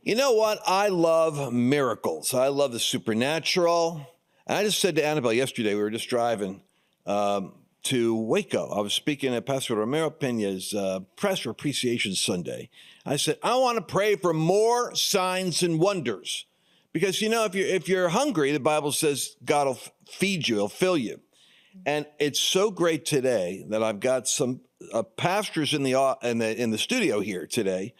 You know what? I love miracles. I love the supernatural. And I just said to Annabelle yesterday, we were just driving to Waco. I was speaking at Pastor Romero Pena's Pastor Appreciation Sunday. I said, I want to pray for more signs and wonders. Because, you know, if you're hungry, the Bible says God will feed you, he'll fill you. And it's so great today that I've got some pastors in the studio here today,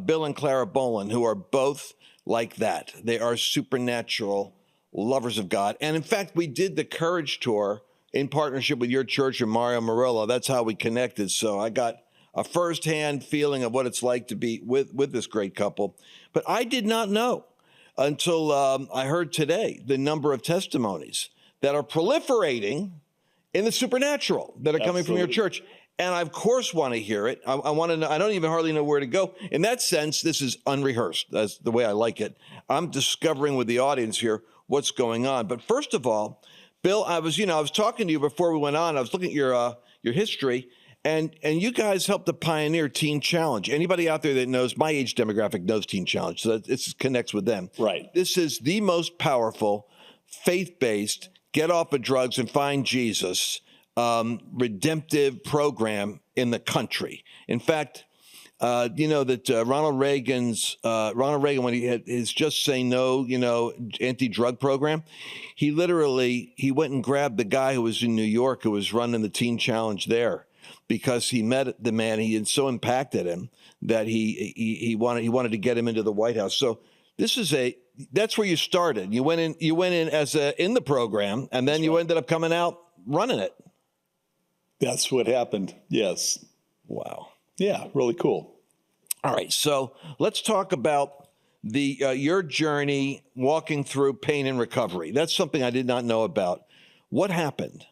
Bill and Clara Bolin, who are both like that. They are supernatural lovers of God. And in fact, we did the Courage Tour in partnership with your church and Mario Murillo. That's how we connected. So I got a firsthand feeling of what it's like to be with this great couple. But I did not know until I heard today the number of testimonies that are proliferating in the supernatural that are coming from your church. And I, of course, want to hear it. I want to know. I don't even hardly know where to go. In that sense, this is unrehearsed. That's the way I like it. I'm discovering with the audience here what's going on. But first of all, Bill, I was talking to you before we went on. I was looking at your history, and you guys helped to pioneer Teen Challenge. Anybody out there that knows my age demographic knows Teen Challenge, so this connects with them. Right. This is the most powerful, faith-based, get off of drugs and find Jesus redemptive program in the country. In fact, you know that Ronald Reagan, when he had his Just Say No, anti-drug program, he went and grabbed the guy who was in New York who was running the Teen Challenge there, because he met the man. He had so impacted him that he wanted to get him into the White House. So that's where you started. You went in as in the program, and then you ended up coming out running it. That's what happened. Yes. Wow. Yeah, really cool. All right, so let's talk about your journey walking through pain and recovery. That's something I did not know about. What happened?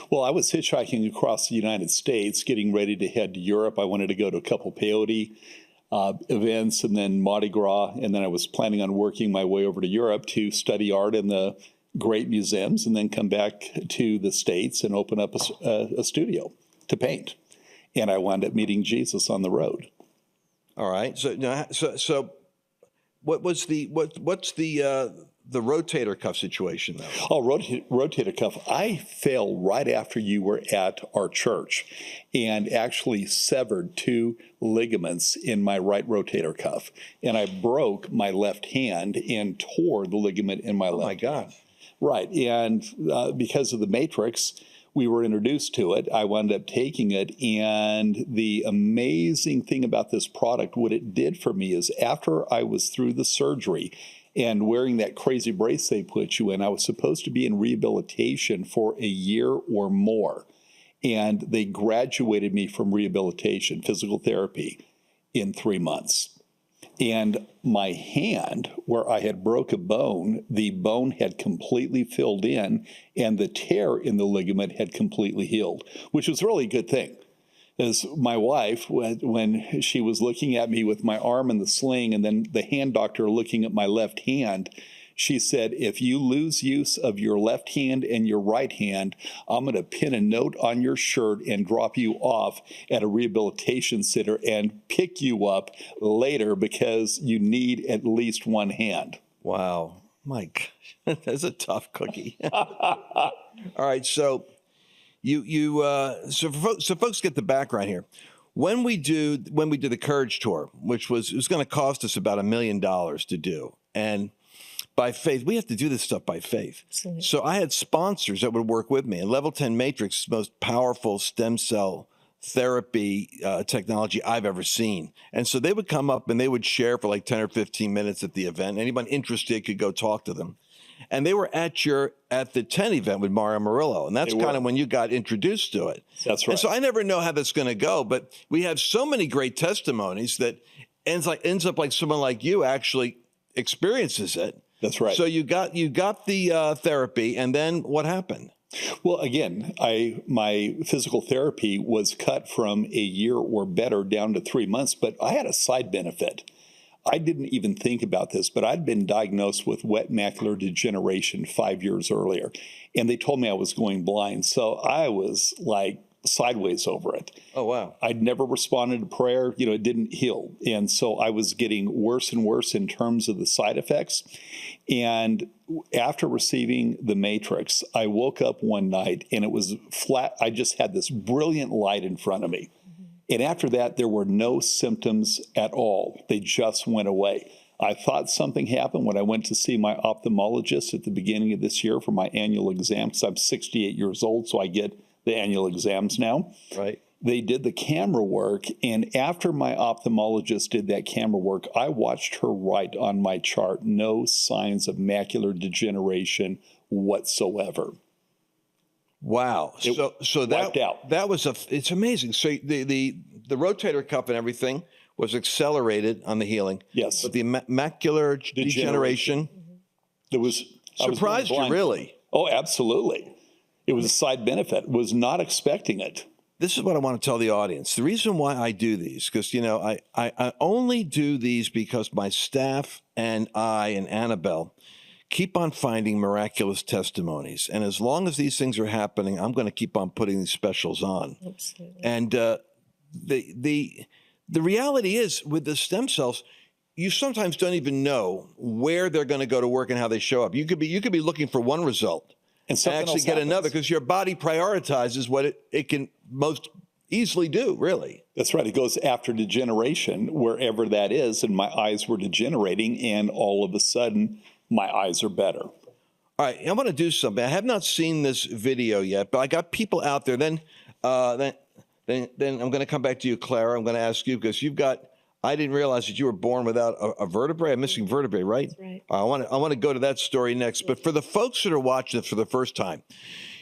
Well, I was hitchhiking across the United States, getting ready to head to Europe. I wanted to go to a couple peyote events and then Mardi Gras, and then I was planning on working my way over to Europe to study art in the great museums and then come back to the States and open up a studio to paint. And I wound up meeting Jesus on the road. All right. So what's the rotator cuff situation, though? Oh, rotator cuff. I fell right after you were at our church and actually severed 2 ligaments in my right rotator cuff. And I broke my left hand and tore the ligament in my left. Oh, my God. Right. And because of the Matrix, we were introduced to it. I wound up taking it. And the amazing thing about this product, what it did for me is after I was through the surgery and wearing that crazy brace they put you in, I was supposed to be in rehabilitation for a year or more. And they graduated me from rehabilitation, physical therapy, in 3 months. And my hand, where I had broke a bone, the bone had completely filled in, and the tear in the ligament had completely healed, which was really a good thing. As my wife, when she was looking at me with my arm in the sling and then the hand doctor looking at my left hand, she said, if you lose use of your left hand and your right hand, I'm going to pin a note on your shirt and drop you off at a rehabilitation center and pick you up later because you need at least one hand. Wow. Mike, that's a tough cookie. All right. So so folks get the background here. When we do the Courage Tour, which was going to cost us about $1 million to do, and by faith, we have to do this stuff by faith. Absolutely. So I had sponsors that would work with me, and Level 10 Matrix is the most powerful stem cell therapy technology I've ever seen. And so they would come up and they would share for like 10 or 15 minutes at the event. Anyone interested could go talk to them. And they were at the 10 event with Mario Murillo, and that's kind of when you got introduced to it. That's right. And so I never know how that's going to go, but we have so many great testimonies that ends up like someone like you actually experiences it. That's right. So you got the therapy, and then what happened? Well, again, my physical therapy was cut from a year or better down to 3 months, but I had a side benefit. I didn't even think about this, but I'd been diagnosed with wet macular degeneration 5 years earlier, and they told me I was going blind. So I was like sideways over it. Oh, wow. I'd never responded to prayer. It didn't heal. And so I was getting worse and worse in terms of the side effects. And after receiving the matrix, I woke up one night and it was flat. I just had this brilliant light in front of me. And after that, there were no symptoms at all. They just went away. I thought something happened when I went to see my ophthalmologist at the beginning of this year for my annual exam, because I'm 68 years old, so I get the annual exams now. Right. They did the camera work, and after my ophthalmologist did that camera work, I watched her write on my chart, no signs of macular degeneration whatsoever. Wow. So wiped out. That was it's amazing. So the rotator cuff and everything was accelerated on the healing. Yes. But the macular degeneration There was surprised you, really. Oh, absolutely. It was a side benefit. Was not expecting it. This is what I want to tell the audience. The reason why I do these, because, I only do these because my staff and I and Annabelle keep on finding miraculous testimonies. And as long as these things are happening, I'm going to keep on putting these specials on. Absolutely. And the reality is, with the stem cells, you sometimes don't even know where they're going to go to work and how they show up. You could be looking for one result and actually get another, because your body prioritizes what it can most easily do, really. That's right. It goes after degeneration, wherever that is. And my eyes were degenerating, and all of a sudden, my eyes are better. All right, I want to do something. I have not seen this video yet, but I got people out there. Then I'm going to come back to you, Clara. I'm going to ask you, because I didn't realize that you were born without a vertebrae, a missing vertebrae, right? That's right. I want to go to that story next. But for the folks that are watching this for the first time,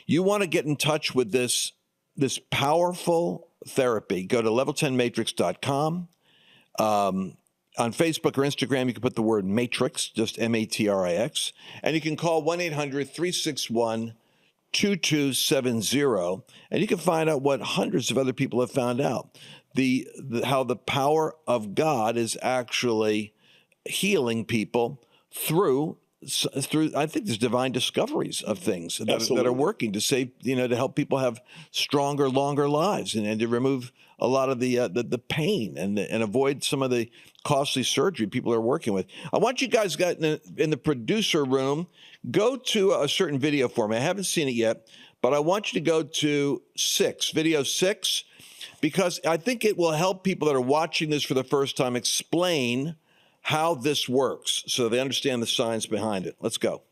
you want to get in touch with this powerful therapy. Go to level10matrix.com. On Facebook or Instagram, you can put the word matrix, just MATRIX, and you can call 1-800-361-2270, and you can find out what hundreds of other people have found out. How the power of God is actually healing people through I think there's divine discoveries of things that are working to save, to help people have stronger, longer lives, and to remove a lot of the pain and avoid some of the costly surgery people are working with. I want you guys in the producer room, go to a certain video for me. I haven't seen it yet, but I want you to go to video 6, because I think it will help people that are watching this for the first time explain how this works so they understand the science behind it. Let's go.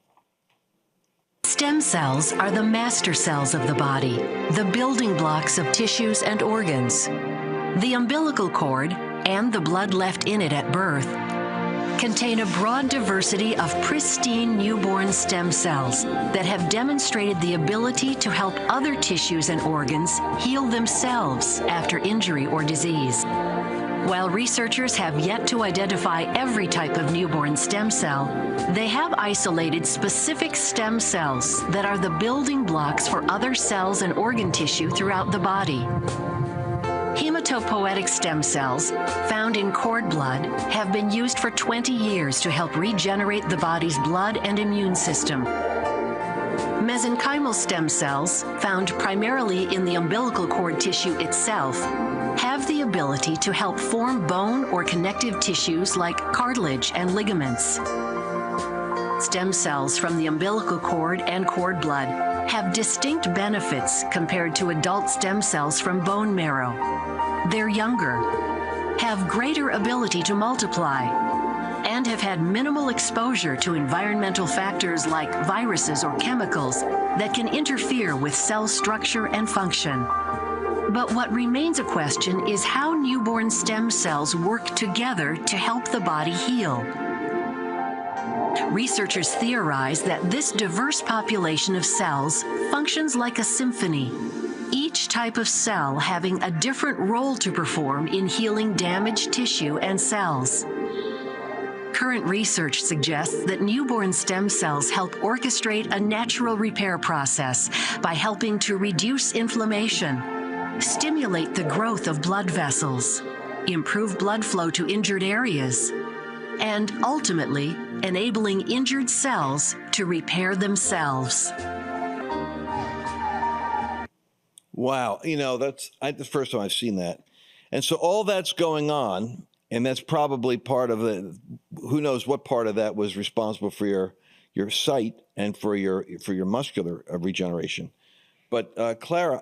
Stem cells are the master cells of the body, the building blocks of tissues and organs. The umbilical cord and the blood left in it at birth contain a broad diversity of pristine newborn stem cells that have demonstrated the ability to help other tissues and organs heal themselves after injury or disease. While researchers have yet to identify every type of newborn stem cell, they have isolated specific stem cells that are the building blocks for other cells and organ tissue throughout the body. Hematopoietic stem cells, found in cord blood, have been used for 20 years to help regenerate the body's blood and immune system. Mesenchymal stem cells, found primarily in the umbilical cord tissue itself, have the ability to help form bone or connective tissues like cartilage and ligaments. Stem cells from the umbilical cord and cord blood have distinct benefits compared to adult stem cells from bone marrow. They're younger, have greater ability to multiply, and have had minimal exposure to environmental factors like viruses or chemicals that can interfere with cell structure and function. But what remains a question is how newborn stem cells work together to help the body heal. Researchers theorize that this diverse population of cells functions like a symphony, each type of cell having a different role to perform in healing damaged tissue and cells. Current research suggests that newborn stem cells help orchestrate a natural repair process by helping to reduce inflammation, stimulate the growth of blood vessels, improve blood flow to injured areas, and ultimately enabling injured cells to repair themselves. Wow. That's the first time I've seen that. And so all that's going on, and that's probably part of who knows what part of that was responsible for your sight and for your muscular regeneration. But Clara,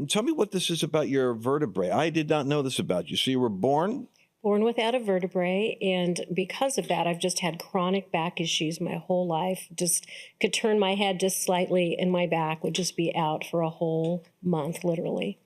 tell me what this is about your vertebrae. I did not know this about you. So you were born without a vertebrae, and because of that, I've just had chronic back issues my whole life. Just could turn my head just slightly, and my back would just be out for a whole month, literally.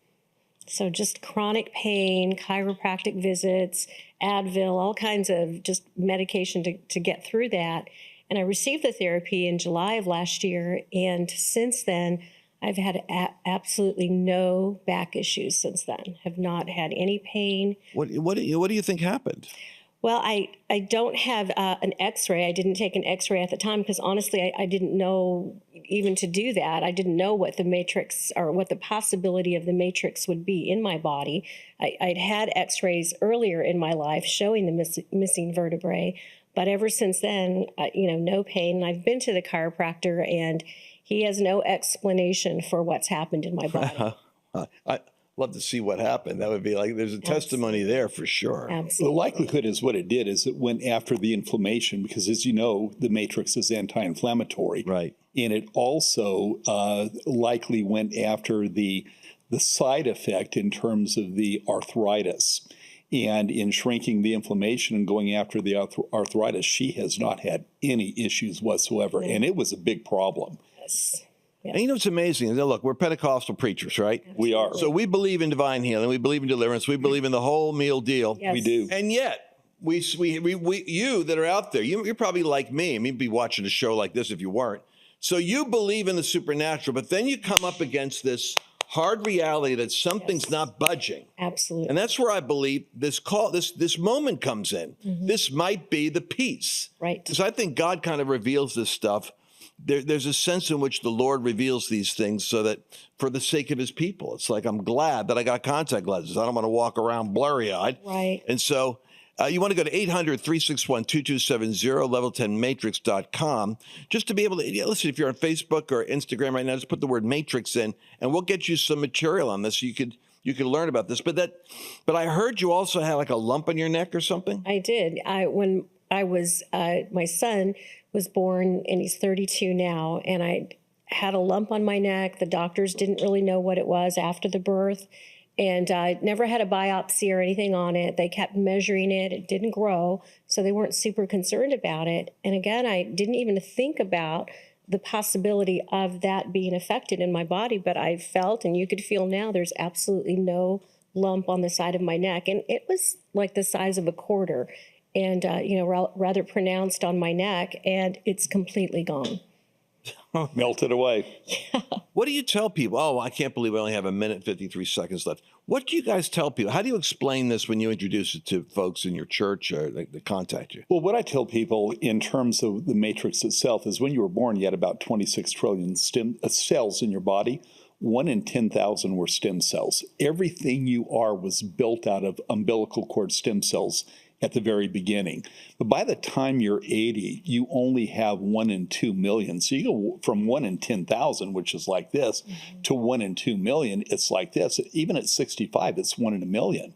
So just chronic pain, chiropractic visits, Advil, all kinds of just medication to get through that. And I received the therapy in July of last year, and since then, I've had absolutely no back issues since then. Have not had any pain. What do you think happened? Well, I don't have an X-ray. I didn't take an X-ray at the time because honestly, I didn't know even to do that. I didn't know what the matrix or what the possibility of the matrix would be in my body. I'd had X-rays earlier in my life showing the missing vertebrae, but ever since then, no pain. And I've been to the chiropractor, and he has no explanation for what's happened in my body. I'd love to see what happened. That would be like, there's a testimony there for sure. Absolutely. The likelihood is what it did is it went after the inflammation because, as you know, the matrix is anti-inflammatory. Right. And it also likely went after the side effect in terms of the arthritis. And in shrinking the inflammation and going after the arthritis, she has not had any issues whatsoever. And it was a big problem. Yes. And it's amazing. Look, we're Pentecostal preachers, right? We are. So we believe in divine healing. We believe in deliverance. We believe in the whole meal deal. Yes. We do. And yet, you that are out there, you're probably like me. I mean, you'd be watching a show like this if you weren't. So you believe in the supernatural, but then you come up against this hard reality that something's not budging. Absolutely. And that's where I believe this moment comes in. Mm-hmm. This might be the peace. Right. Because I think God kind of reveals this stuff. There's a sense in which the Lord reveals these things so that for the sake of his people, it's like, I'm glad that I got contact lenses. I don't want to walk around blurry-eyed. Right. And so you want to go to 800-361-2270, level10matrix.com, just to be able to, listen, if you're on Facebook or Instagram right now, just put the word matrix in, and we'll get you some material on this so you could learn about this. But I heard you also had like a lump on your neck or something? I did. When I was, my son was born, and he's 32 now, and I had a lump on my neck. The doctors didn't really know what it was after the birth, and I never had a biopsy or anything on it. They kept measuring it. It didn't grow, so they weren't super concerned about it. And again, I didn't even think about the possibility of that being affected in my body, but I felt, and you could feel now, there's absolutely no lump on the side of my neck, and it was like the size of a quarter. And, rather pronounced on my neck, and it's completely gone. Melted away. What do you tell people? Oh, I can't believe I only have a minute and 53 seconds left. What do you guys tell people? How do you explain this when you introduce it to folks in your church or that contact you? Well, what I tell people in terms of the matrix itself is when you were born, you had about 26 trillion cells in your body. 1 in 10,000 were stem cells. Everything you are was built out of umbilical cord stem cells at the very beginning. But by the time you're 80, you only have 1 in 2 million. So you go from 1 in 10,000, which is like this, to 1 in 2 million, it's like this. Even at 65, it's 1 in a million.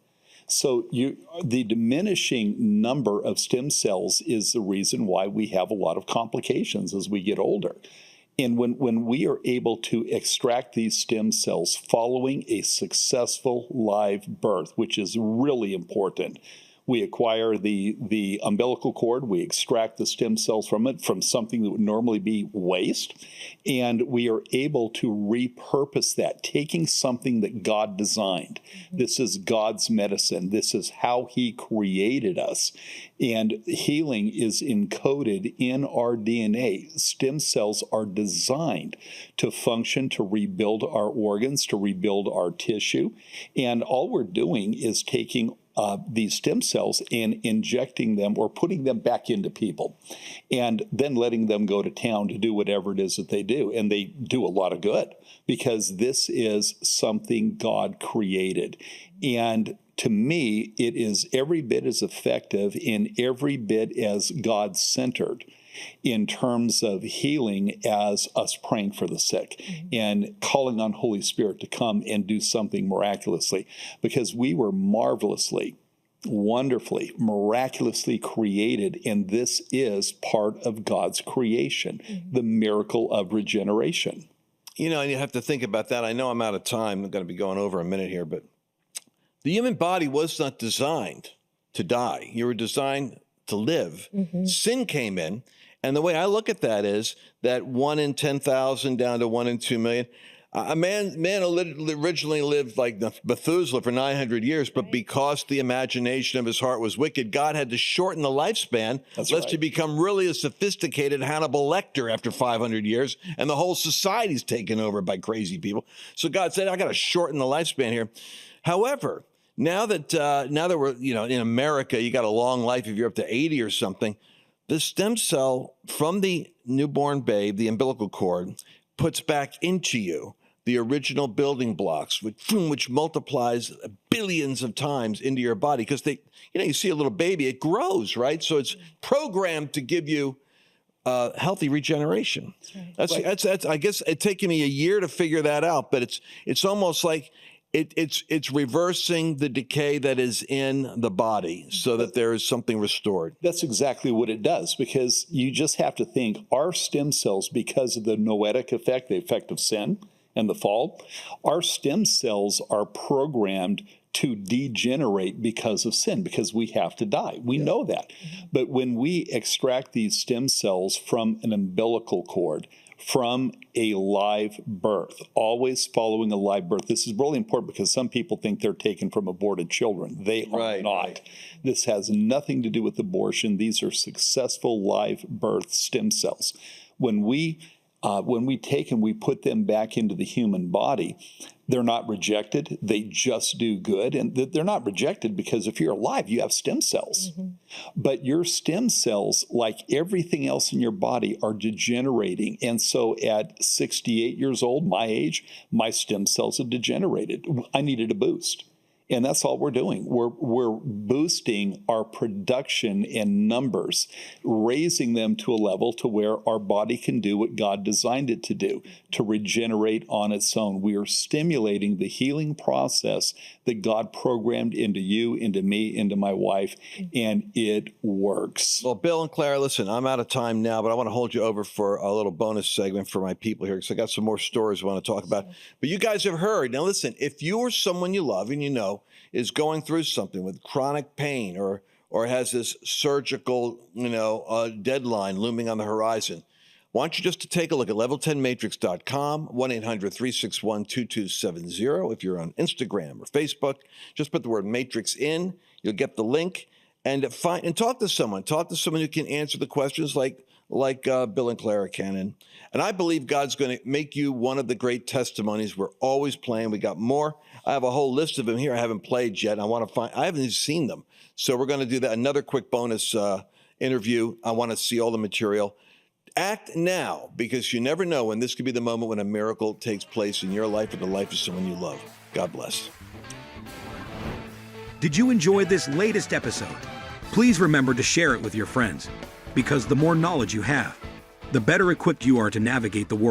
So the diminishing number of stem cells is the reason why we have a lot of complications as we get older. And when we are able to extract these stem cells following a successful live birth, which is really important, we acquire the umbilical cord, we extract the stem cells from it, from something that would normally be waste, and we are able to repurpose that, taking something that God designed. This is God's medicine. This is how he created us. And healing is encoded in our DNA. Stem cells are designed to function, to rebuild our organs, to rebuild our tissue. And all we're doing is taking these stem cells and injecting them or putting them back into people and then letting them go to town to do whatever it is that they do. And they do a lot of good because this is something God created. And to me, it is every bit as effective and every bit as God-centered in terms of healing as us praying for the sick and calling on Holy Spirit to come and do something miraculously, because we were marvelously, wonderfully, miraculously created, and this is part of God's creation, the miracle of regeneration. You know, and you have to think about that. I know I'm out of time. I'm going to be going over a minute here, but the human body was not designed to die. You were designed to live. Sin came in. And the way I look at that is that 1 in 10,000 down to 1 in 2 million. A man originally lived like Methuselah for 900 years, but because the imagination of his heart was wicked, God had to shorten the lifespan, lest you become really a sophisticated Hannibal Lecter after 500 years, and the whole society's taken over by crazy people. So God said, I got to shorten the lifespan here. However, now that we're, in America, you got a long life if you're up to 80 or something. The stem cell from the newborn babe, the umbilical cord, puts back into you the original building blocks, which multiplies billions of times into your body. Because you see a little baby, it grows, right? So it's programmed to give you healthy regeneration. That's I guess it's taken me a year to figure that out, but it's almost like it's reversing the decay that is in the body so that there is something restored. That's exactly what it does, because you just have to think our stem cells, because of the noetic effect, the effect of sin and the fall, our stem cells are programmed to degenerate because of sin, because we have to die. We know that. But when we extract these stem cells from an umbilical cord, from a live birth, always following a live birth. This is really important because some people think they're taken from aborted children. They are not. Right. This has nothing to do with abortion. These are successful live birth stem cells. When we take and we put them back into the human body, they're not rejected. They just do good. And they're not rejected because if you're alive, you have stem cells. But your stem cells, like everything else in your body, are degenerating. And so at 68 years old, my age, my stem cells have degenerated. I needed a boost. And that's all we're doing. We're boosting our production in numbers, raising them to a level to where our body can do what God designed it to do, to regenerate on its own. We are stimulating the healing process that God programmed into you, into me, into my wife, and it works. Well, Bill and Clara, listen, I'm out of time now, but I want to hold you over for a little bonus segment for my people here because I got some more stories I want to talk about. But you guys have heard. Now, listen, if you or someone you love and you know is going through something with chronic pain or has this surgical, deadline looming on the horizon, why don't you just to take a look at level10matrix.com, 1-800-361-2270. If you're on Instagram or Facebook, just put the word matrix in. You'll get the link and talk to someone. Talk to someone who can answer the questions like Bill and Clara can. And I believe God's going to make you one of the great testimonies. We're always playing. We got more. I have a whole list of them here I haven't played yet. I haven't even seen them. So we're going to do that. Another quick bonus interview. I want to see all the material. Act now, because you never know when this could be the moment when a miracle takes place in your life or the life of someone you love. God bless. Did you enjoy this latest episode? Please remember to share it with your friends, because the more knowledge you have, the better equipped you are to navigate the world.